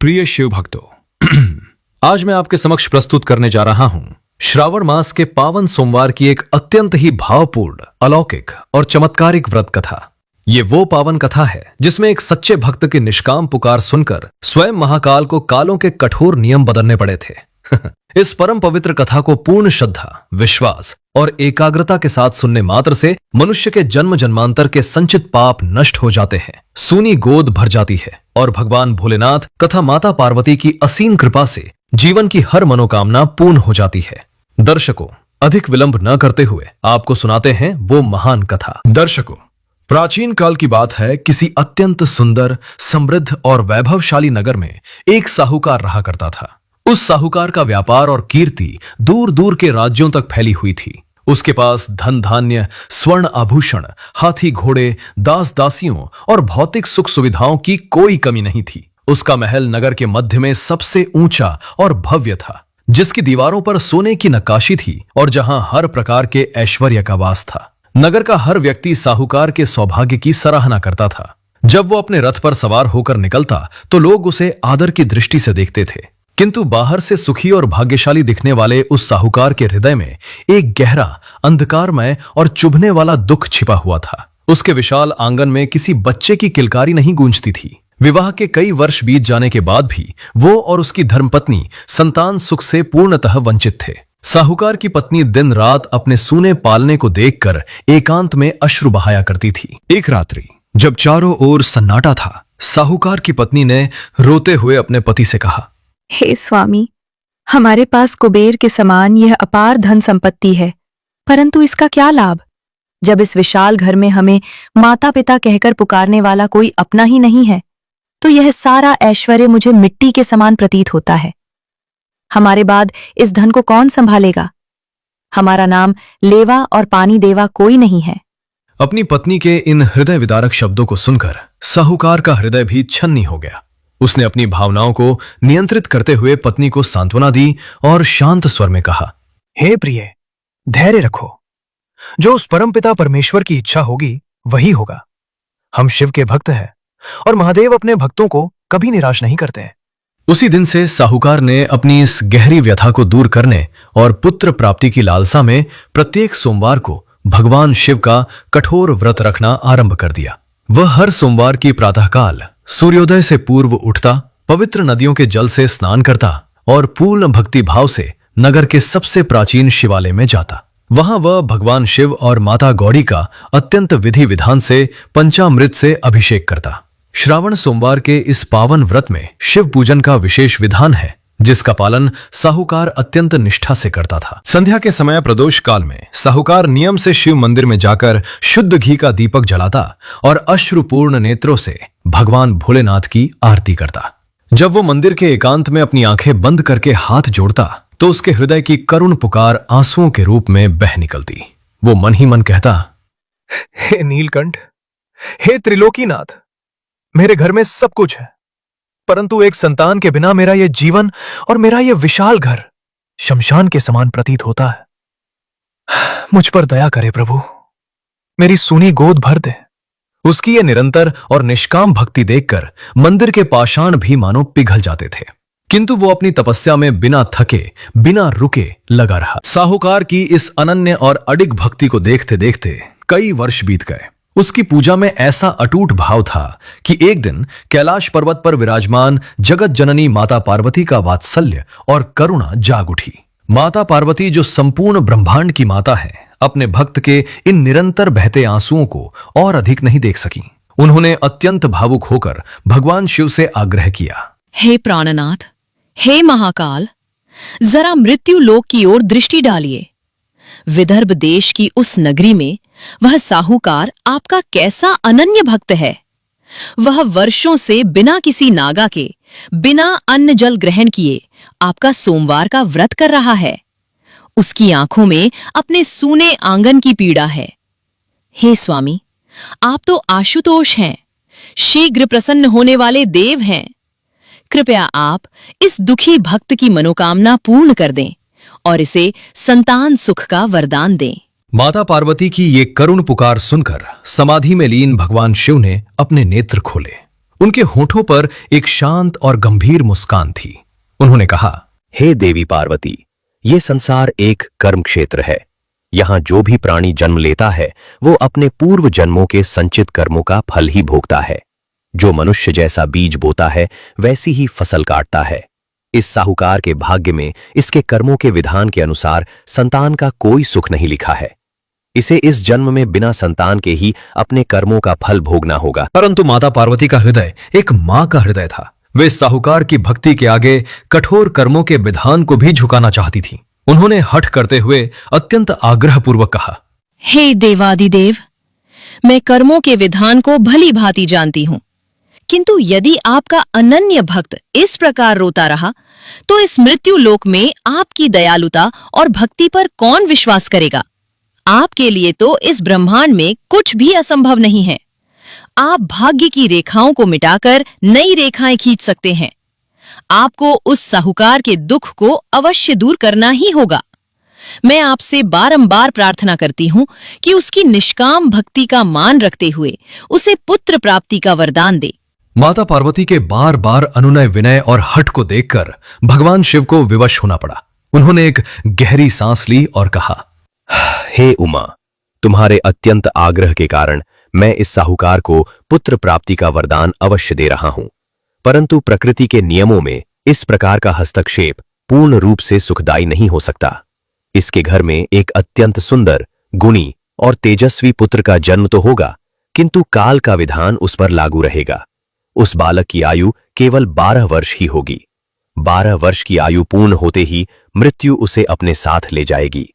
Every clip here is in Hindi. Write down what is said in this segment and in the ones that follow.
प्रिय शिव भक्तों, आज मैं आपके समक्ष प्रस्तुत करने जा रहा हूं श्रावण मास के पावन सोमवार की एक अत्यंत ही भावपूर्ण, अलौकिक और चमत्कारिक व्रत कथा। ये वो पावन कथा है जिसमें एक सच्चे भक्त की निष्काम पुकार सुनकर स्वयं महाकाल को कालों के कठोर नियम बदलने पड़े थे। इस परम पवित्र कथा को पूर्ण श्रद्धा, विश्वास और एकाग्रता के साथ सुनने मात्र से मनुष्य के जन्म जन्मांतर के संचित पाप नष्ट हो जाते हैं, सूनी गोद भर जाती है और भगवान भोलेनाथ तथा माता पार्वती की असीम कृपा से जीवन की हर मनोकामना पूर्ण हो जाती है। दर्शकों, अधिक विलंब न करते हुए आपको सुनाते हैं वो महान कथा। दर्शकों, प्राचीन काल की बात है। किसी अत्यंत सुंदर, समृद्ध और वैभवशाली नगर में एक साहूकार रहा करता था। उस साहूकार का व्यापार और कीर्ति दूर दूर के राज्यों तक फैली हुई थी। उसके पास धन धान्य, स्वर्ण आभूषण, हाथी घोड़े, दास दासियों और भौतिक सुख सुविधाओं की कोई कमी नहीं थी। उसका महल नगर के मध्य में सबसे ऊंचा और भव्य था, जिसकी दीवारों पर सोने की नक्काशी थी और जहां हर प्रकार के ऐश्वर्य का वास था। नगर का हर व्यक्ति साहूकार के सौभाग्य की सराहना करता था। जब वो अपने रथ पर सवार होकर निकलता तो लोग उसे आदर की दृष्टि से देखते थे, किंतु बाहर से सुखी और भाग्यशाली दिखने वाले उस साहूकार के हृदय में एक गहरा, अंधकारमय और चुभने वाला दुख छिपा हुआ था। उसके विशाल आंगन में किसी बच्चे की किलकारी नहीं गूंजती थी। विवाह के कई वर्ष बीत जाने के बाद भी वो और उसकी धर्मपत्नी संतान सुख से पूर्णतः वंचित थे। साहूकार की पत्नी दिन रात अपने सूने पालने को देखकर एकांत में अश्रु बहाया करती थी। एक रात्रि जब चारों ओर सन्नाटा था, साहूकार की पत्नी ने रोते हुए अपने पति से कहा, हे स्वामी, हमारे पास कुबेर के समान यह अपार धन संपत्ति है, परंतु इसका क्या लाभ जब इस विशाल घर में हमें माता पिता कहकर पुकारने वाला कोई अपना ही नहीं है। तो यह सारा ऐश्वर्य मुझे मिट्टी के समान प्रतीत होता है। हमारे बाद इस धन को कौन संभालेगा? हमारा नाम लेवा और पानी देवा कोई नहीं है। अपनी पत्नी के इन हृदय विदारक शब्दों को सुनकर साहूकार का हृदय भी छन्नी हो गया। उसने अपनी भावनाओं को नियंत्रित करते हुए पत्नी को सांत्वना दी और शांत स्वर में कहा, हे प्रिय, धैर्य रखो। जो उस परमपिता परमेश्वर की इच्छा होगी वही होगा। हम शिव के भक्त हैं और महादेव अपने भक्तों को कभी निराश नहीं करते हैं। उसी दिन से साहूकार ने अपनी इस गहरी व्यथा को दूर करने और पुत्र प्राप्ति की लालसा में प्रत्येक सोमवार को भगवान शिव का कठोर व्रत रखना आरंभ कर दिया। वह हर सोमवार की प्रातःकाल सूर्योदय से पूर्व उठता, पवित्र नदियों के जल से स्नान करता और पूर्ण भक्ति भाव से नगर के सबसे प्राचीन शिवालय में जाता। वहां वह भगवान शिव और माता गौरी का अत्यंत विधि विधान से पंचामृत से अभिषेक करता। श्रावण सोमवार के इस पावन व्रत में शिव पूजन का विशेष विधान है, जिसका पालन साहूकार अत्यंत निष्ठा से करता था। संध्या के समय प्रदोष काल में साहूकार नियम से शिव मंदिर में जाकर शुद्ध घी का दीपक जलाता और अश्रुपूर्ण नेत्रों से भगवान भोलेनाथ की आरती करता। जब वो मंदिर के एकांत में अपनी आंखें बंद करके हाथ जोड़ता तो उसके हृदय की करुण पुकार आंसुओं के रूप में बह निकलती। वो मन ही मन कहता, हे नीलकंठ, हे त्रिलोकीनाथ, मेरे घर में सब कुछ है, परंतु एक संतान के बिना मेरा यह जीवन और मेरा यह विशाल घर शमशान के समान प्रतीत होता है। मुझ पर दया करे प्रभु, मेरी सूनी गोद भर दे। उसकी यह निरंतर और निष्काम भक्ति देखकर मंदिर के पाषाण भी मानो पिघल जाते थे, किंतु वो अपनी तपस्या में बिना थके, बिना रुके लगा रहा। साहूकार की इस अनन्य और अडिग भक्ति को देखते देखते कई वर्ष बीत गए। उसकी पूजा में ऐसा अटूट भाव था कि एक दिन कैलाश पर्वत पर विराजमान जगत जननी माता पार्वती का वात्सल्य और करुणा जाग उठी। माता पार्वती, जो संपूर्ण ब्रह्मांड की माता है, अपने भक्त के इन निरंतर बहते आंसुओं को और अधिक नहीं देख सकी। उन्होंने अत्यंत भावुक होकर भगवान शिव से आग्रह किया, हे प्राणनाथ, हे महाकाल, जरा मृत्यु लोक की ओर दृष्टि डालिए। विदर्भ देश की उस नगरी में वह साहूकार आपका कैसा अनन्य भक्त है। वह वर्षों से बिना किसी नागा के, बिना अन्न जल ग्रहण किए आपका सोमवार का व्रत कर रहा है। उसकी आंखों में अपने सूने आंगन की पीड़ा है। हे स्वामी, आप तो आशुतोष हैं, शीघ्र प्रसन्न होने वाले देव हैं। कृपया आप इस दुखी भक्त की मनोकामना पूर्ण कर दें और इसे संतान सुख का वरदान दें। माता पार्वती की ये करुण पुकार सुनकर समाधि में लीन भगवान शिव ने अपने नेत्र खोले उनके होठों पर एक शांत और गंभीर मुस्कान थी। उन्होंने कहा, हे देवी पार्वती, ये संसार एक कर्म क्षेत्र है। यहाँ जो भी प्राणी जन्म लेता है वो अपने पूर्व जन्मों के संचित कर्मों का फल ही भोगता है। जो मनुष्य जैसा बीज बोता है वैसी ही फसल काटता है। इस साहूकार के भाग्य में इसके कर्मों के विधान के अनुसार संतान का कोई सुख नहीं लिखा है। इसे इस जन्म में बिना संतान के ही अपने कर्मों का फल भोगना होगा। परंतु माता पार्वती का हृदय एक मां का हृदय था। वे साहूकार की भक्ति के आगे कठोर कर्मों के विधान को भी झुकाना चाहती थीं। उन्होंने हठ करते हुए अत्यंत आग्रहपूर्वक कहा, हे देवादिदेव, मैं कर्मों के विधान को भली भांति जानती हूं, किंतु यदि आपका अनन्य भक्त इस प्रकार रोता रहा तो इस मृत्यु लोक में आपकी दयालुता और भक्ति पर कौन विश्वास करेगा। आपके लिए तो इस ब्रह्मांड में कुछ भी असंभव नहीं है। आप भाग्य की रेखाओं को मिटाकर नई रेखाएं खींच सकते हैं। आपको उस साहूकार के दुख को अवश्य दूर करना ही होगा। मैं आपसे बारंबार प्रार्थना करती हूं कि उसकी निष्काम भक्ति का मान रखते हुए उसे पुत्र प्राप्ति का वरदान दे। माता पार्वती के बार बार अनुनय विनय और हठ को देखकर भगवान शिव को विवश होना पड़ा। उन्होंने एक गहरी सांस ली और कहा, हे उमा, तुम्हारे अत्यंत आग्रह के कारण मैं इस साहूकार को पुत्र प्राप्ति का वरदान अवश्य दे रहा हूं, परंतु प्रकृति के नियमों में इस प्रकार का हस्तक्षेप पूर्ण रूप से सुखदायी नहीं हो सकता। इसके घर में एक अत्यंत सुंदर, गुणी और तेजस्वी पुत्र का जन्म तो होगा, किंतु काल का विधान उस पर लागू रहेगा। उस बालक की आयु केवल 12 वर्ष ही होगी। 12 वर्ष की आयु पूर्ण होते ही मृत्यु उसे अपने साथ ले जाएगी।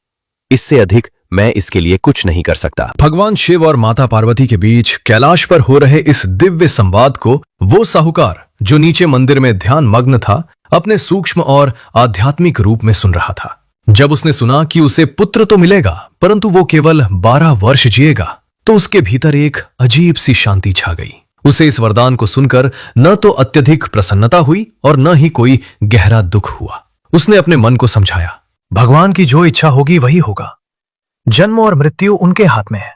इससे अधिक मैं इसके लिए कुछ नहीं कर सकता। भगवान शिव और माता पार्वती के बीच कैलाश पर हो रहे इस दिव्य संवाद को वो साहूकार जो नीचे मंदिर में ध्यान मग्न था, अपने सूक्ष्म और आध्यात्मिक रूप में सुन रहा था। जब उसने सुना कि उसे पुत्र तो मिलेगा परंतु वो केवल 12 वर्ष जिएगा, तो उसके भीतर एक अजीब सी शांति छा गई। उसे इस वरदान को सुनकर न तो अत्यधिक प्रसन्नता हुई और न ही कोई गहरा दुख हुआ। उसने अपने मन को समझाया, भगवान की जो इच्छा होगी वही होगा। जन्म और मृत्यु उनके हाथ में है।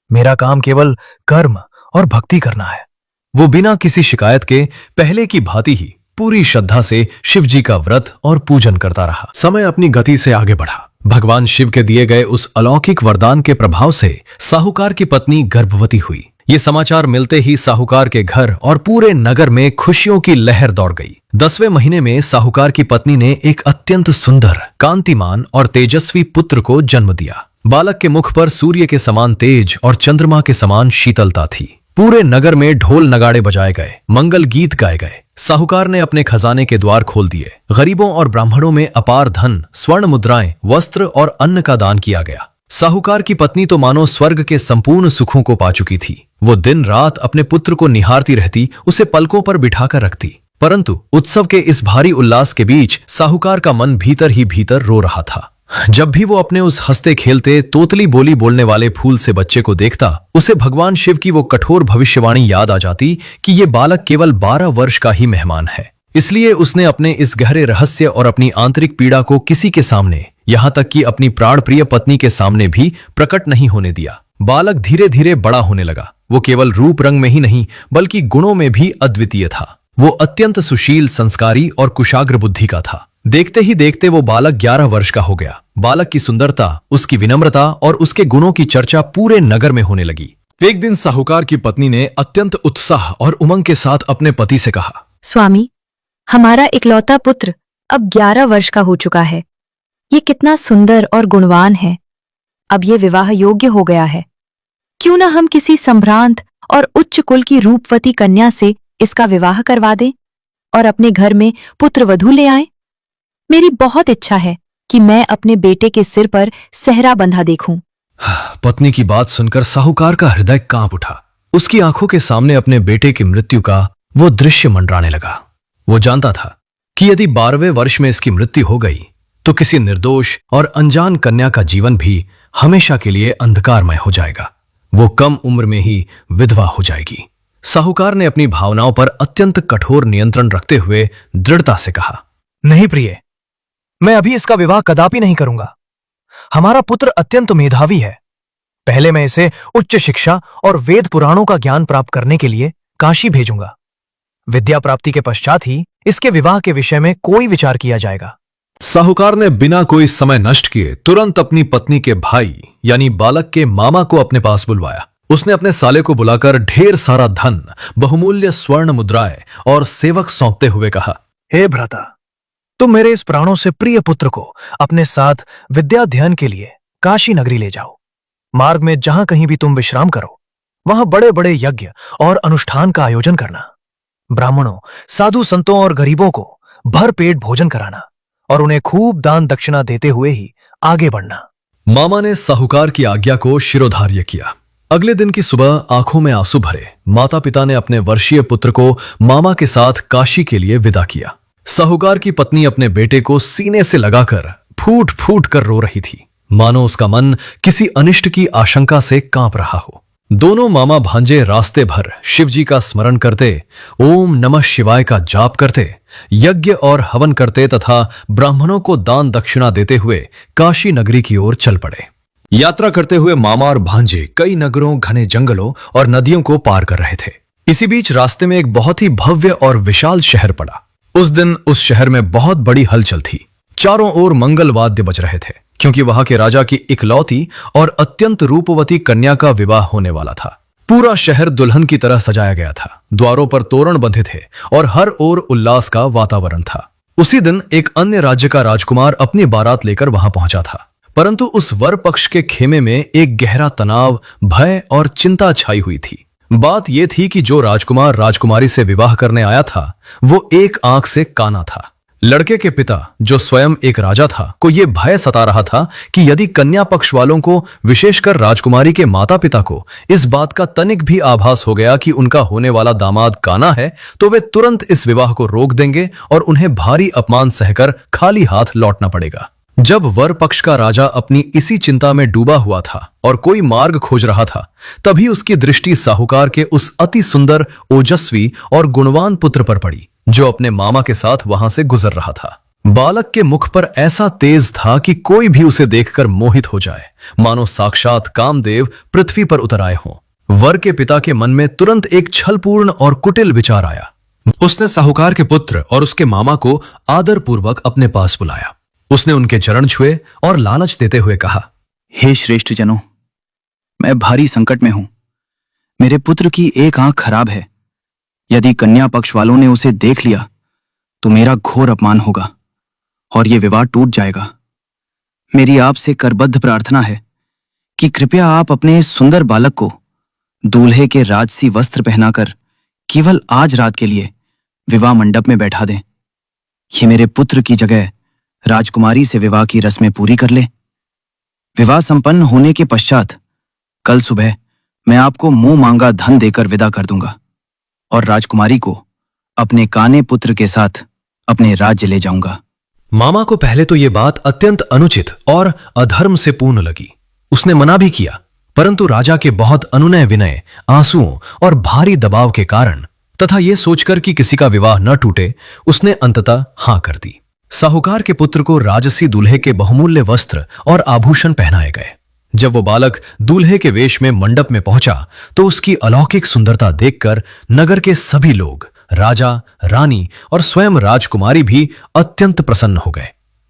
मेरा काम केवल कर्म और भक्ति करना है। वो बिना किसी शिकायत के पहले की भांति ही पूरी श्रद्धा से शिव जी का व्रत और पूजन करता रहा। समय अपनी गति से आगे बढ़ा। भगवान शिव के दिए गए उस अलौकिक वरदान के प्रभाव से साहूकार की पत्नी गर्भवती हुई। ये समाचार मिलते ही साहूकार के घर और पूरे नगर में खुशियों की लहर दौड़ गई। 10वें महीने में साहूकार की पत्नी ने एक अत्यंत सुंदर, कांतिमान और तेजस्वी पुत्र को जन्म दिया। बालक के मुख पर सूर्य के समान तेज और चंद्रमा के समान शीतलता थी। पूरे नगर में ढोल नगाड़े बजाए गए, मंगल गीत गाए गए। साहूकार ने अपने खजाने के द्वार खोल दिए। गरीबों और ब्राह्मणों में अपार धन, स्वर्ण मुद्राएं, वस्त्र और अन्न का दान किया गया। साहूकार की पत्नी तो मानो स्वर्ग के संपूर्ण सुखों को पा चुकी थी। वो दिन रात अपने पुत्र को निहारती रहती, उसे पलकों पर बिठाकर रखती। परंतु उत्सव के इस भारी उल्लास के बीच साहूकार का मन भीतर ही भीतर रो रहा था। जब भी वो अपने उस हंसते खेलते, तोतली बोली बोलने वाले फूल से बच्चे को देखता, उसे भगवान शिव की वो कठोर भविष्यवाणी याद आ जाती कि ये बालक केवल 12 वर्ष का ही मेहमान है। इसलिए उसने अपने इस गहरे रहस्य और अपनी आंतरिक पीड़ा को किसी के सामने, यहां तक कि अपनी प्राण प्रिय पत्नी के सामने भी प्रकट नहीं होने दिया। बालक धीरे धीरे बड़ा होने लगा। वो केवल रूप रंग में ही नहीं बल्कि गुणों में भी अद्वितीय था। वो अत्यंत सुशील, संस्कारी और कुशाग्र बुद्धि का था। देखते ही देखते वो बालक 11 वर्ष का हो गया। बालक की सुंदरता, उसकी विनम्रता और उसके गुणों की चर्चा पूरे नगर में होने लगी। एक दिन साहूकार की पत्नी ने अत्यंत उत्साह और उमंग के साथ अपने पति से कहा, स्वामी, हमारा इकलौता पुत्र अब 11 वर्ष का हो चुका है। ये कितना सुंदर और गुणवान है। अब ये विवाह योग्य हो गया है। क्यों ना हम किसी संभ्रांत और उच्च कुल की रूपवती कन्या से इसका विवाह करवा दें और अपने घर में पुत्र वधू ले आएं। मेरी बहुत इच्छा है कि मैं अपने बेटे के सिर पर सेहरा बंधा देखूं। पत्नी की बात सुनकर साहूकार का हृदय कांप उठा। उसकी आंखों के सामने अपने बेटे की मृत्यु का वो दृश्य मंडराने लगा। वो जानता था कि यदि 12वें वर्ष में इसकी मृत्यु हो गई तो किसी निर्दोष और अनजान कन्या का जीवन भी हमेशा के लिए अंधकारमय हो जाएगा। वो कम उम्र में ही विधवा हो जाएगी। साहूकार ने अपनी भावनाओं पर अत्यंत कठोर नियंत्रण रखते हुए दृढ़ता से कहा, नहीं प्रिय, मैं अभी इसका विवाह कदापि नहीं करूंगा। हमारा पुत्र अत्यंत मेधावी है। पहले मैं इसे उच्च शिक्षा और वेद पुराणों का ज्ञान प्राप्त करने के लिए काशी भेजूंगा। विद्या प्राप्ति के पश्चात ही इसके विवाह के विषय में कोई विचार किया जाएगा। साहूकार ने बिना कोई समय नष्ट किए तुरंत अपनी पत्नी के भाई यानी बालक के मामा को अपने पास बुलवाया। उसने अपने साले को बुलाकर ढेर सारा धन, बहुमूल्य स्वर्ण मुद्राएं और सेवक सौंपते हुए कहा, हे भ्राता, तुम मेरे इस प्राणों से प्रिय पुत्र को अपने साथ विद्याध्ययन के लिए काशी नगरी ले जाओ। मार्ग में जहां कहीं भी तुम विश्राम करो, वहां बड़े बड़े यज्ञ और अनुष्ठान का आयोजन करना। ब्राह्मणों, साधु संतों और गरीबों को भर पेट भोजन कराना और उन्हें खूब दान दक्षिणा देते हुए ही आगे बढ़ना। मामा ने साहूकार की आज्ञा को शिरोधार्य किया। अगले दिन की सुबह आंखों में आंसू भरे माता पिता ने अपने वर्षीय पुत्र को मामा के साथ काशी के लिए विदा किया। साहूकार की पत्नी अपने बेटे को सीने से लगाकर फूट फूट कर रो रही थी, मानो उसका मन किसी अनिष्ट की आशंका से कांप रहा हो। दोनों मामा भांजे रास्ते भर शिवजी का स्मरण करते, ओम नमः शिवाय का जाप करते, यज्ञ और हवन करते तथा ब्राह्मणों को दान दक्षिणा देते हुए काशी नगरी की ओर चल पड़े। यात्रा करते हुए मामा और भांजे कई नगरों, घने जंगलों और नदियों को पार कर रहे थे। इसी बीच रास्ते में एक बहुत ही भव्य और विशाल शहर पड़ा। उस दिन उस शहर में बहुत बड़ी हलचल थी। चारों ओर मंगल वाद्य बज रहे थे, क्योंकि वहां के राजा की इकलौती और अत्यंत रूपवती कन्या का विवाह होने वाला था। पूरा शहर दुल्हन की तरह सजाया गया था। द्वारों पर तोरण बंधे थे और हर ओर उल्लास का वातावरण था। उसी दिन एक अन्य राज्य का राजकुमार अपनी बारात लेकर वहां पहुंचा था, परंतु उस वर पक्ष के खेमे में एक गहरा तनाव, भय और चिंता छाई हुई थी। बात यह थी कि जो राजकुमार राजकुमारी से विवाह करने आया था, वो एक आंख से काना था। लड़के के पिता, जो स्वयं एक राजा था, को यह भय सता रहा था कि यदि कन्या पक्ष वालों को, विशेषकर राजकुमारी के माता पिता को, इस बात का तनिक भी आभास हो गया कि उनका होने वाला दामाद काना है, तो वे तुरंत इस विवाह को रोक देंगे और उन्हें भारी अपमान सहकर खाली हाथ लौटना पड़ेगा। जब वर पक्ष का राजा अपनी इसी चिंता में डूबा हुआ था और कोई मार्ग खोज रहा था, तभी उसकी दृष्टि साहूकार के उस अति सुंदर, ओजस्वी और गुणवान पुत्र पर पड़ी, जो अपने मामा के साथ वहां से गुजर रहा था। बालक के मुख पर ऐसा तेज था कि कोई भी उसे देखकर मोहित हो जाए, मानो साक्षात कामदेव पृथ्वी पर उतर आए हों। वर के पिता के मन में तुरंत एक छलपूर्ण और कुटिल विचार आया। उसने साहूकार के पुत्र और उसके मामा को आदरपूर्वक अपने पास बुलाया। उसने उनके चरण छुए और लालच देते हुए कहा, हे श्रेष्ठ जनों, मैं भारी संकट में हूं। मेरे पुत्र की एक आंख खराब है। यदि कन्या पक्ष वालों ने उसे देख लिया तो मेरा घोर अपमान होगा और यह विवाह टूट जाएगा। मेरी आपसे करबद्ध प्रार्थना है कि कृपया आप अपने इस सुंदर बालक को दूल्हे के राजसी वस्त्र पहनाकर केवल आज रात के लिए विवाह मंडप में बैठा दें। ये मेरे पुत्र की जगह राजकुमारी से विवाह की रस्में पूरी कर ले। विवाह संपन्न होने के पश्चात कल सुबह मैं आपको मुंह मांगा धन देकर विदा कर दूंगा और राजकुमारी को अपने काने पुत्र के साथ अपने राज्य ले जाऊंगा। मामा को पहले तो यह बात अत्यंत अनुचित और अधर्म से पूर्ण लगी। उसने मना भी किया, परंतु राजा के बहुत अनुनय विनय, आंसुओं और भारी दबाव के कारण तथा यह सोचकर कि किसी का विवाह न टूटे, उसने अंततः हां कर दी। साहूकार के पुत्र को राजसी दूल्हे के बहुमूल्य वस्त्र और आभूषण पहनाए गए। जब वो बालक दूल्हे के वेश में मंडप में पहुंचा तो उसकी अलौकिक सुंदरता देखकर नगर के सभी लोग, राजा, रानी और स्वयं राजकुमारी भी अत्यंत प्रसन्न हो गए।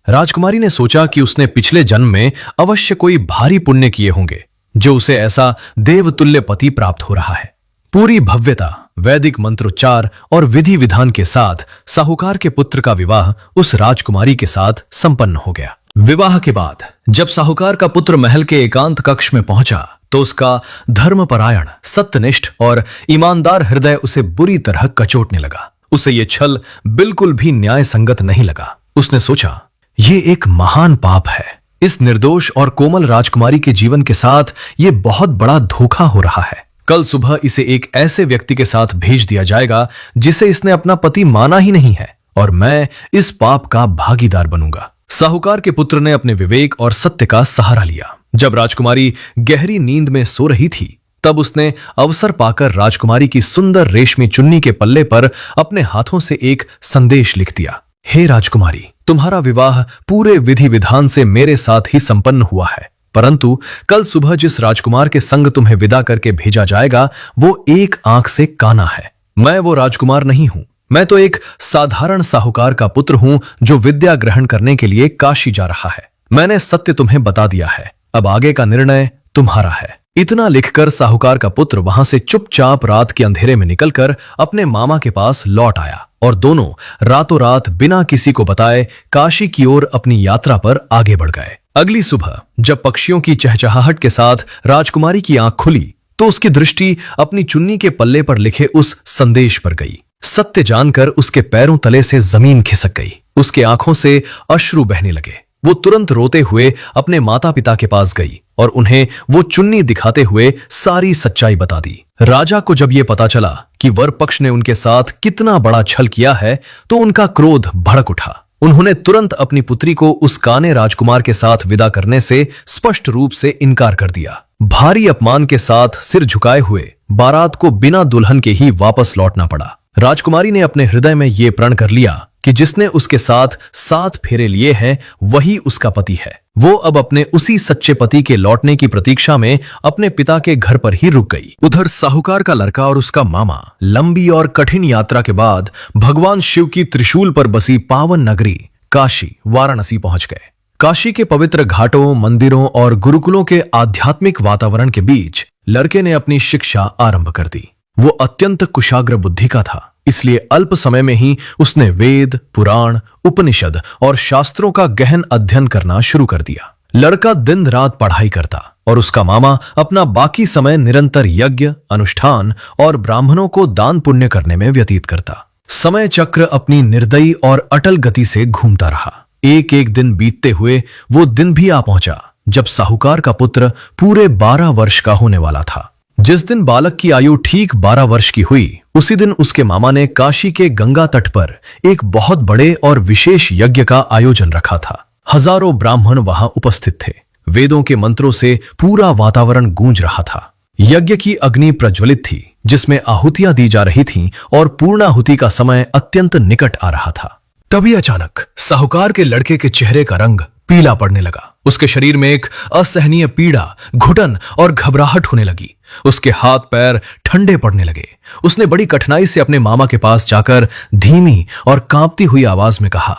राजकुमारी ने सोचा कि उसने पिछले जन्म में अवश्य कोई भारी पुण्य किए होंगे, जो उसे ऐसा देवतुल्य पति प्राप्त हो रहा है। पूरी भव्यता, वैदिक मंत्रोच्चार और विधि विधान के साथ साहूकार के पुत्र का विवाह उस राजकुमारी के साथ संपन्न हो गया। विवाह के बाद जब साहूकार का पुत्र महल के एकांत कक्ष में पहुंचा तो उसका धर्मपरायण, सत्यनिष्ठ और ईमानदार हृदय उसे बुरी तरह कचोटने लगा। उसे यह छल बिल्कुल भी न्याय संगत नहीं लगा। उसने सोचा, ये एक महान पाप है। इस निर्दोष और कोमल राजकुमारी के जीवन के साथ ये बहुत बड़ा धोखा हो रहा है। कल सुबह इसे एक ऐसे व्यक्ति के साथ भेज दिया जाएगा जिसे इसने अपना पति माना ही नहीं है, और मैं इस पाप का भागीदार बनूंगा। साहूकार के पुत्र ने अपने विवेक और सत्य का सहारा लिया। जब राजकुमारी गहरी नींद में सो रही थी, तब उसने अवसर पाकर राजकुमारी की सुंदर रेशमी चुन्नी के पल्ले पर अपने हाथों से एक संदेश लिख दिया। हे राजकुमारी, तुम्हारा विवाह पूरे विधि विधान से मेरे साथ ही संपन्न हुआ है, परंतु कल सुबह जिस राजकुमार के संग तुम्हें विदा करके भेजा जाएगा वो एक आंख से काना है। मैं वो राजकुमार नहीं हूं। मैं तो एक साधारण साहूकार का पुत्र हूं जो विद्या ग्रहण करने के लिए काशी जा रहा है। मैंने सत्य तुम्हें बता दिया है, अब आगे का निर्णय तुम्हारा है। इतना लिखकर साहूकार का पुत्र वहां से चुपचाप रात के अंधेरे में निकलकर अपने मामा के पास लौट आया और दोनों रातों रात बिना किसी को बताए काशी की ओर अपनी यात्रा पर आगे बढ़ गए। अगली सुबह जब पक्षियों की चहचहाहट के साथ राजकुमारी की आंख खुली तो उसकी दृष्टि अपनी चुन्नी के पल्ले पर लिखे उस संदेश पर गई। सत्य जानकर उसके पैरों तले से जमीन खिसक गई। उसके आंखों से अश्रु बहने लगे। वो तुरंत रोते हुए अपने माता पिता के पास गई और उन्हें वो चुन्नी दिखाते हुए सारी सच्चाई बता दी। राजा को जब ये पता चला कि वर पक्ष ने उनके साथ कितना बड़ा छल किया है तो उनका क्रोध भड़क उठा। उन्होंने तुरंत अपनी पुत्री को उस काने राजकुमार के साथ विदा करने से स्पष्ट रूप से इनकार कर दिया। भारी अपमान के साथ सिर झुकाए हुए बारात को बिना दुल्हन के ही वापस लौटना पड़ा। राजकुमारी ने अपने हृदय में ये प्रण कर लिया कि जिसने उसके साथ 7 फेरे लिए हैं वही उसका पति है। वो अब अपने उसी सच्चे पति के लौटने की प्रतीक्षा में अपने पिता के घर पर ही रुक गई। उधर साहूकार का लड़का और उसका मामा लंबी और कठिन यात्रा के बाद भगवान शिव की त्रिशूल पर बसी पावन नगरी काशी वाराणसी पहुंच गए। काशी के पवित्र घाटों, मंदिरों और गुरुकुलों के आध्यात्मिक वातावरण के बीच लड़के ने अपनी शिक्षा आरंभ कर दी। वो अत्यंत कुशाग्र बुद्धि का था, इसलिए अल्प समय में ही उसने वेद, पुराण, उपनिषद और शास्त्रों का गहन अध्ययन करना शुरू कर दिया। लड़का दिन रात पढ़ाई करता और उसका मामा अपना बाकी समय निरंतर यज्ञ, अनुष्ठान और ब्राह्मणों को दान पुण्य करने में व्यतीत करता। समय चक्र अपनी निर्दयी और अटल गति से घूमता रहा। एक एक दिन बीतते हुए वो दिन भी आ पहुंचा जब साहूकार का पुत्र पूरे 12 वर्ष का होने वाला था। जिस दिन बालक की आयु ठीक 12 वर्ष की हुई उसी दिन उसके मामा ने काशी के गंगा तट पर एक बहुत बड़े और विशेष यज्ञ का आयोजन रखा था। हजारों ब्राह्मण वहां उपस्थित थे। वेदों के मंत्रों से पूरा वातावरण गूंज रहा था। यज्ञ की अग्नि प्रज्वलित थी जिसमें आहुतियां दी जा रही थीं और पूर्णाहुति का समय अत्यंत निकट आ रहा था। तभी अचानक साहूकार के लड़के के चेहरे का रंग पीला पड़ने लगा। उसके शरीर में एक असहनीय पीड़ा, घुटन और घबराहट होने लगी। उसके हाथ पैर ठंडे पड़ने लगे। उसने बड़ी कठिनाई से अपने मामा के पास जाकर धीमी और कांपती हुई आवाज में कहा,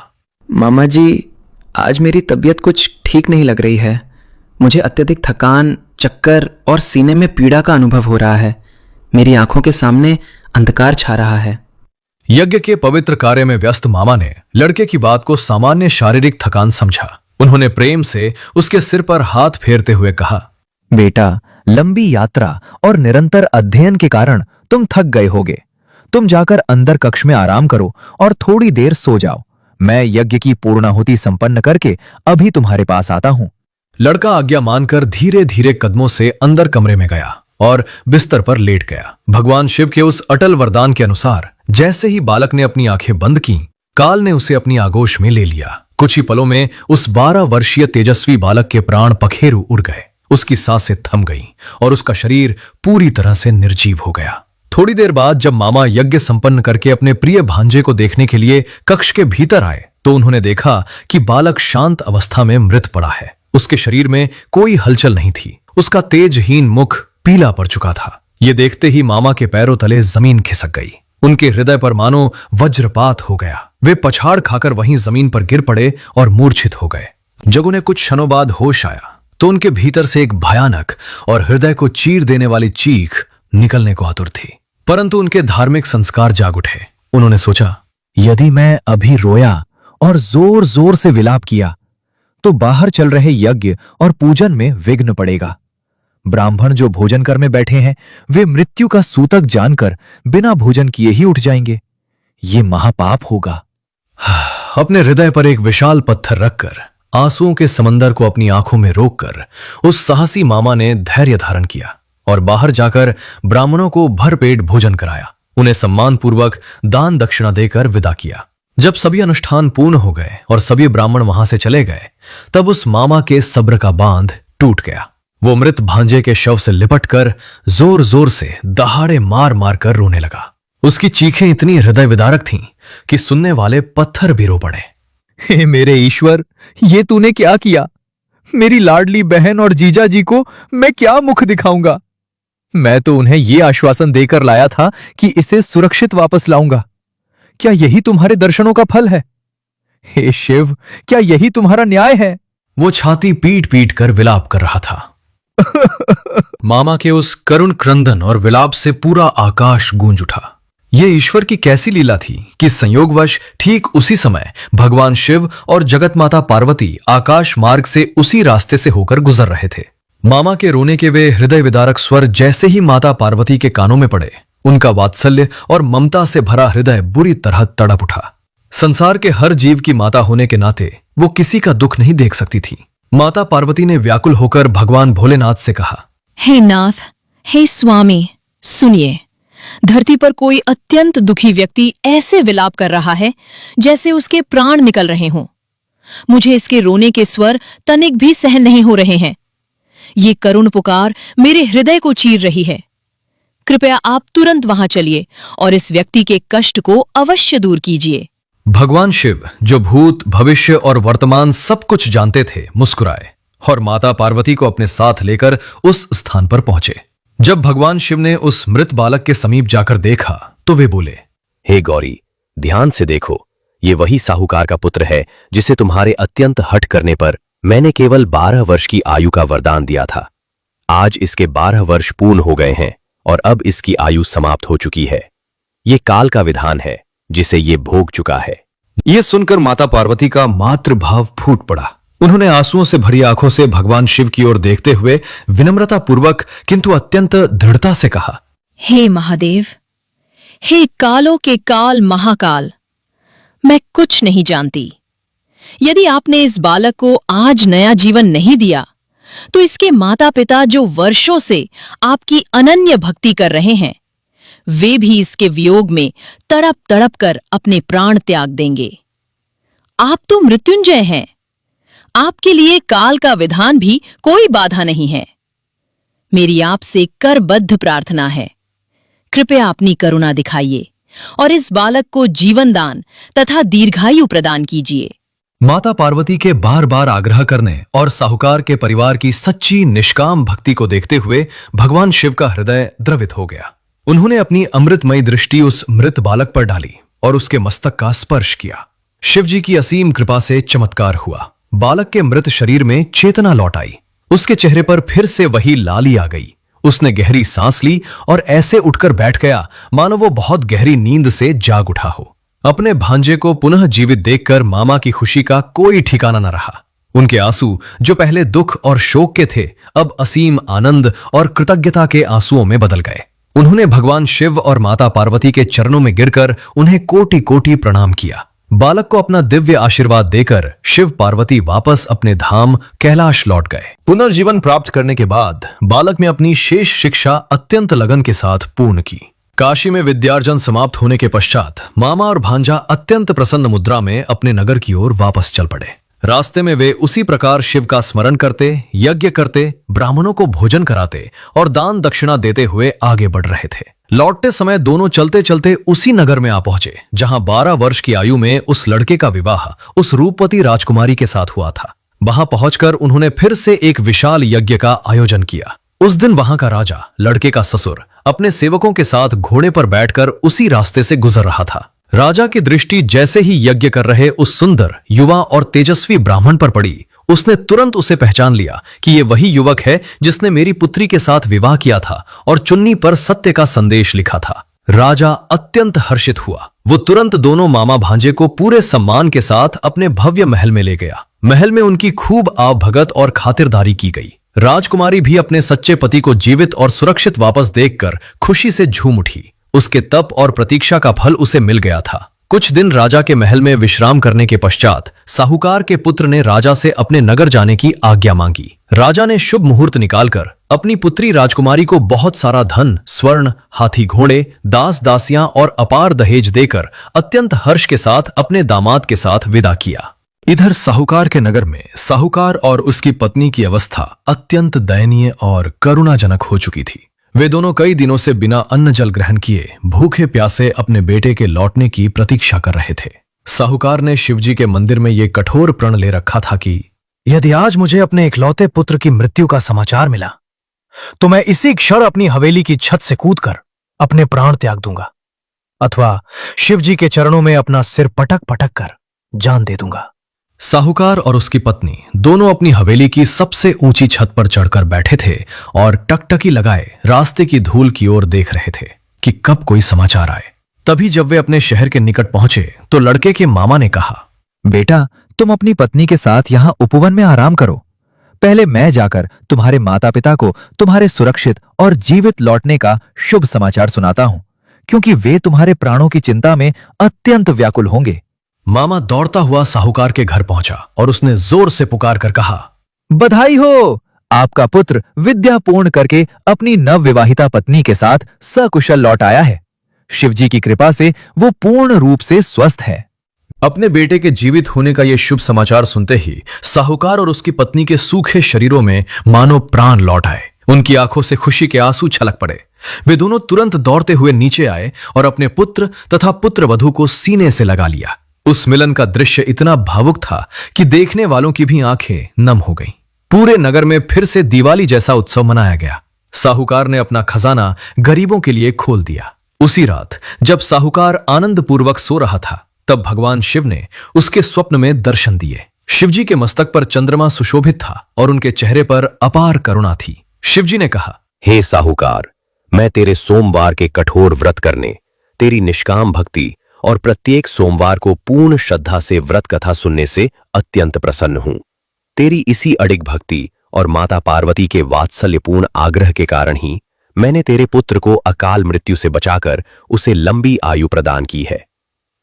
मामा जी, आज मेरी तबीयत कुछ ठीक नहीं लग रही है। मुझे अत्यधिक थकान, चक्कर और सीने में पीड़ा का अनुभव हो रहा है। मेरी आंखों के सामने अंधकार छा रहा है। यज्ञ के पवित्र कार्य में व्यस्त मामा ने लड़के की बात को सामान्य शारीरिक थकान समझा। उन्होंने प्रेम से उसके सिर पर हाथ फेरते हुए कहा, बेटा, लंबी यात्रा और निरंतर अध्ययन के कारण तुम थक गए होगे। तुम जाकर अंदर कक्ष में आराम करो और थोड़ी देर सो जाओ। मैं यज्ञ की पूर्णाहुति संपन्न करके अभी तुम्हारे पास आता हूं। लड़का आज्ञा मानकर धीरे धीरे कदमों से अंदर कमरे में गया और बिस्तर पर लेट गया। भगवान शिव के उस अटल वरदान के अनुसार जैसे ही बालक ने अपनी आंखें बंद की, काल ने उसे अपनी आगोश में ले लिया। कुछ ही पलों में उस 12 वर्षीय तेजस्वी बालक के प्राण पखेरु उड़ गए। उसकी सांसें थम गईं और उसका शरीर पूरी तरह से निर्जीव हो गया। थोड़ी देर बाद जब मामा यज्ञ संपन्न करके अपने प्रिय भांजे को देखने के लिए कक्ष के भीतर आए तो उन्होंने देखा कि बालक शांत अवस्था में मृत पड़ा है। उसके शरीर में कोई हलचल नहीं थी। उसका तेजहीन मुख पीला पड़ चुका था। ये देखते ही मामा के पैरों तले जमीन खिसक गई। उनके हृदय पर मानो वज्रपात हो गया। वे पछाड़ खाकर वहीं जमीन पर गिर पड़े और मूर्छित हो गए। जब उन्हें कुछ क्षणों बाद होश आया तो उनके भीतर से एक भयानक और हृदय को चीर देने वाली चीख निकलने को आतुर थी। परंतु उनके धार्मिक संस्कार जाग उठे। उन्होंने सोचा, यदि मैं अभी रोया और जोर जोर से विलाप किया तो बाहर चल रहे यज्ञ और पूजन में विघ्न पड़ेगा। ब्राह्मण जो भोजन कर में बैठे हैं वे मृत्यु का सूतक जानकर बिना भोजन किए ही उठ जाएंगे। ये महापाप होगा। अपने हृदय पर एक विशाल पत्थर रखकर आंसुओं के समंदर को अपनी आंखों में रोककर उस साहसी मामा ने धैर्य धारण किया और बाहर जाकर ब्राह्मणों को भरपेट भोजन कराया। उन्हें सम्मानपूर्वक दान दक्षिणा देकर विदा किया। जब सभी अनुष्ठान पूर्ण हो गए और सभी ब्राह्मण वहां से चले गए तब उस मामा के सब्र का बांध टूट गया। वो मृत भांजे के शव से लिपटकर जोर जोर से दहाड़े मार मार कर रोने लगा। उसकी चीखें इतनी हृदय विदारक थीं कि सुनने वाले पत्थर भी रो पड़े। हे मेरे ईश्वर, ये तूने क्या किया? मेरी लाडली बहन और जीजा जी को मैं क्या मुख दिखाऊंगा? मैं तो उन्हें ये आश्वासन देकर लाया था कि इसे सुरक्षित वापस लाऊंगा। क्या यही तुम्हारे दर्शनों का फल है? हे शिव, क्या यही तुम्हारा न्याय है? वो छाती पीट पीट कर विलाप कर रहा था। मामा के उस करुण क्रंदन और विलाप से पूरा आकाश गूंज उठा। ये ईश्वर की कैसी लीला थी कि संयोगवश ठीक उसी समय भगवान शिव और जगत माता पार्वती आकाश मार्ग से उसी रास्ते से होकर गुजर रहे थे। मामा के रोने के वे हृदय विदारक स्वर जैसे ही माता पार्वती के कानों में पड़े, उनका वात्सल्य और ममता से भरा हृदय बुरी तरह तड़प उठा। संसार के हर जीव की माता होने के नाते वो किसी का दुख नहीं देख सकती थी। माता पार्वती ने व्याकुल होकर भगवान भोलेनाथ से कहा, हे नाथ, हे स्वामी, सुनिए, धरती पर कोई अत्यंत दुखी व्यक्ति ऐसे विलाप कर रहा है जैसे उसके प्राण निकल रहे हों। मुझे इसके रोने के स्वर तनिक भी सहन नहीं हो रहे हैं। ये करुण पुकार मेरे हृदय को चीर रही है। कृपया आप तुरंत वहां चलिए और इस व्यक्ति के कष्ट को अवश्य दूर कीजिए। भगवान शिव, जो भूत, भविष्य और वर्तमान सब कुछ जानते थे, मुस्कुराए और माता पार्वती को अपने साथ लेकर उस स्थान पर पहुंचे। जब भगवान शिव ने उस मृत बालक के समीप जाकर देखा तो वे बोले, हे गौरी, ध्यान से देखो, ये वही साहूकार का पुत्र है जिसे तुम्हारे अत्यंत हठ करने पर मैंने केवल 12 वर्ष की आयु का वरदान दिया था। आज इसके 12 वर्ष पूर्ण हो गए हैं और अब इसकी आयु समाप्त हो चुकी है। ये काल का विधान है जिसे ये भोग चुका है। ये सुनकर माता पार्वती का मातृभाव फूट पड़ा। उन्होंने आंसुओं से भरी आंखों से भगवान शिव की ओर देखते हुए विनम्रता पूर्वक किंतु अत्यंत दृढ़ता से कहा, हे महादेव, हे कालों के काल महाकाल, मैं कुछ नहीं जानती। यदि आपने इस बालक को आज नया जीवन नहीं दिया तो इसके माता पिता जो वर्षों से आपकी अनन्य भक्ति कर रहे हैं, वे भी इसके वियोग में तड़प तड़प कर अपने प्राण त्याग देंगे। आप तो मृत्युंजय हैं। आपके लिए काल का विधान भी कोई बाधा नहीं है। मेरी आपसे करबद्ध प्रार्थना है, कृपया अपनी करुणा दिखाइए और इस बालक को जीवन दान तथा दीर्घायु प्रदान कीजिए। माता पार्वती के बार बार आग्रह करने और साहूकार के परिवार की सच्ची निष्काम भक्ति को देखते हुए भगवान शिव का हृदय द्रवित हो गया। उन्होंने अपनी अमृतमयी दृष्टि उस मृत बालक पर डाली और उसके मस्तक का स्पर्श किया। शिव जी की असीम कृपा से चमत्कार हुआ। बालक के मृत शरीर में चेतना लौट आई। उसके चेहरे पर फिर से वही लाली आ गई। उसने गहरी सांस ली और ऐसे उठकर बैठ गया मानो वो बहुत गहरी नींद से जाग उठा हो। अपने भांजे को पुनः जीवित देखकर मामा की खुशी का कोई ठिकाना न रहा। उनके आंसू, जो पहले दुख और शोक के थे, अब असीम आनंद और कृतज्ञता के आंसुओं में बदल गए। उन्होंने भगवान शिव और माता पार्वती के चरणों में गिरकर उन्हें कोटि कोटि प्रणाम किया। बालक को अपना दिव्य आशीर्वाद देकर शिव पार्वती वापस अपने धाम कैलाश लौट गए। पुनर्जीवन प्राप्त करने के बाद बालक ने अपनी शेष शिक्षा अत्यंत लगन के साथ पूर्ण की। काशी में विद्यार्जन समाप्त होने के पश्चात मामा और भांजा अत्यंत प्रसन्न मुद्रा में अपने नगर की ओर वापस चल पड़े। रास्ते में वे उसी प्रकार शिव का स्मरण करते, यज्ञ करते, ब्राह्मणों को भोजन कराते और दान दक्षिणा देते हुए आगे बढ़ रहे थे। लौटते समय दोनों चलते चलते उसी नगर में आ पहुंचे जहां 12 वर्ष की आयु में उस लड़के का विवाह उस रूपवती राजकुमारी के साथ हुआ था। वहां पहुंचकर उन्होंने फिर से एक विशाल यज्ञ का आयोजन किया। उस दिन वहां का राजा, लड़के का ससुर, अपने सेवकों के साथ घोड़े पर बैठकर उसी रास्ते से गुजर रहा था। राजा की दृष्टि जैसे ही यज्ञ कर रहे उस सुंदर, युवा और तेजस्वी ब्राह्मण पर पड़ी, उसने तुरंत उसे पहचान लिया कि ये वही युवक है जिसने मेरी पुत्री के साथ विवाह किया था और चुन्नी पर सत्य का संदेश लिखा था। राजा अत्यंत हर्षित हुआ। वो तुरंत दोनों मामा भांजे को पूरे सम्मान के साथ अपने भव्य महल में ले गया। महल में उनकी खूब आवभगत और खातिरदारी की गई। राजकुमारी भी अपने सच्चे पति को जीवित और सुरक्षित वापस देखकर खुशी से झूम उठी। उसके तप और प्रतीक्षा का फल उसे मिल गया था। कुछ दिन राजा के महल में विश्राम करने के पश्चात साहूकार के पुत्र ने राजा से अपने नगर जाने की आज्ञा मांगी। राजा ने शुभ मुहूर्त निकालकर अपनी पुत्री राजकुमारी को बहुत सारा धन, स्वर्ण, हाथी घोड़े, दास दासियां और अपार दहेज देकर अत्यंत हर्ष के साथ अपने दामाद के साथ विदा किया। इधर साहूकार के नगर में साहूकार और उसकी पत्नी की अवस्था अत्यंत दयनीय और करुणाजनक हो चुकी थी। वे दोनों कई दिनों से बिना अन्न जल ग्रहण किए भूखे प्यासे अपने बेटे के लौटने की प्रतीक्षा कर रहे थे। साहूकार ने शिवजी के मंदिर में ये कठोर प्रण ले रखा था कि यदि आज मुझे अपने इकलौते पुत्र की मृत्यु का समाचार मिला तो मैं इसी क्षण अपनी हवेली की छत से कूदकर अपने प्राण त्याग दूंगा, अथवा शिव जी के चरणों में अपना सिर पटक पटक कर जान दे दूंगा। साहूकार और उसकी पत्नी दोनों अपनी हवेली की सबसे ऊंची छत पर चढ़कर बैठे थे और टकटकी लगाए रास्ते की धूल की ओर देख रहे थे कि कब कोई समाचार आए। तभी जब वे अपने शहर के निकट पहुंचे तो लड़के के मामा ने कहा, बेटा, तुम अपनी पत्नी के साथ यहां उपवन में आराम करो। पहले मैं जाकर तुम्हारे माता पिता को तुम्हारे सुरक्षित और जीवित लौटने का शुभ समाचार सुनाता हूं, क्योंकि वे तुम्हारे प्राणों की चिंता में अत्यंत व्याकुल होंगे। मामा दौड़ता हुआ साहूकार के घर पहुंचा और उसने जोर से पुकार कर कहा, बधाई हो, आपका पुत्र विद्या पूर्ण करके अपनी नवविवाहिता पत्नी के साथ सकुशल लौट आया है। शिवजी की कृपा से वो पूर्ण रूप से स्वस्थ है। अपने बेटे के जीवित होने का यह शुभ समाचार सुनते ही साहूकार और उसकी पत्नी के सूखे शरीरों में मानो प्राण लौट आए। उनकी आंखों से खुशी के आंसू छलक पड़े। वे दोनों तुरंत दौड़ते हुए नीचे आए और अपने पुत्र तथा पुत्रवधू को सीने से लगा लिया। उस मिलन का दृश्य इतना भावुक था कि देखने वालों की भी आंखें नम हो गईं। पूरे नगर में फिर से दिवाली जैसा उत्सव मनाया गया। साहूकार ने अपना खजाना गरीबों के लिए खोल दिया। उसी रात जब साहूकार आनंदपूर्वक सो रहा था, तब भगवान शिव ने उसके स्वप्न में दर्शन दिए। शिवजी के मस्तक पर चंद्रमा सुशोभित था और उनके चेहरे पर अपार करुणा थी। शिवजी ने कहा, हे साहूकार, मैं तेरे सोमवार के कठोर व्रत करने, तेरी निष्काम भक्ति और प्रत्येक सोमवार को पूर्ण श्रद्धा से व्रत कथा सुनने से अत्यंत प्रसन्न हूं। तेरी इसी अडिग भक्ति और माता पार्वती के वात्सल्यपूर्ण आग्रह के कारण ही मैंने तेरे पुत्र को अकाल मृत्यु से बचाकर उसे लंबी आयु प्रदान की है।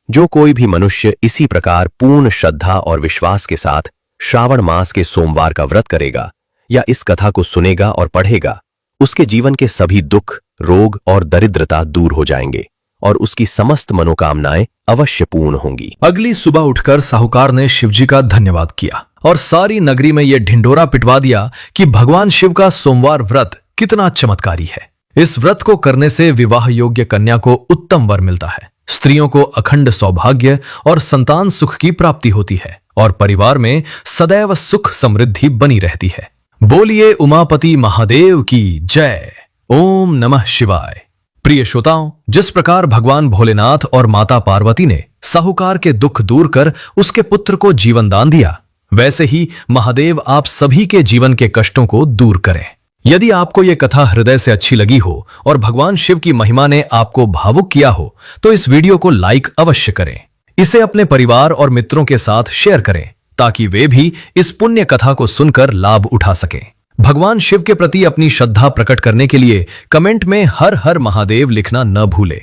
जो कोई भी मनुष्य इसी प्रकार पूर्ण श्रद्धा और विश्वास के साथ श्रावण मास के सोमवार का व्रत करेगा या इस कथा को सुनेगा और पढ़ेगा, उसके जीवन के सभी दुख, रोग और दरिद्रता दूर हो जाएंगे और उसकी समस्त मनोकामनाएं अवश्य पूर्ण होंगी। अगली सुबह उठकर साहूकार ने शिवजी का धन्यवाद किया और सारी नगरी में यह ढिंढोरा पिटवा दिया कि भगवान शिव का सोमवार व्रत कितना चमत्कारी है। इस व्रत को करने से विवाह योग्य कन्या को उत्तम वर मिलता है, स्त्रियों को अखंड सौभाग्य और संतान सुख की प्राप्ति होती है और परिवार में सदैव सुख समृद्धि बनी रहती है। बोलिए उमापति महादेव की जय। ओम नमः शिवाय। प्रिय श्रोताओं, जिस प्रकार भगवान भोलेनाथ और माता पार्वती ने साहूकार के दुख दूर कर उसके पुत्र को जीवन दान दिया, वैसे ही महादेव आप सभी के जीवन के कष्टों को दूर करें। यदि आपको यह कथा हृदय से अच्छी लगी हो और भगवान शिव की महिमा ने आपको भावुक किया हो, तो इस वीडियो को लाइक अवश्य करें। इसे अपने परिवार और मित्रों के साथ शेयर करें ताकि वे भी इस पुण्य कथा को सुनकर लाभ उठा सकें। भगवान शिव के प्रति अपनी श्रद्धा प्रकट करने के लिए कमेंट में हर हर महादेव लिखना न भूलें।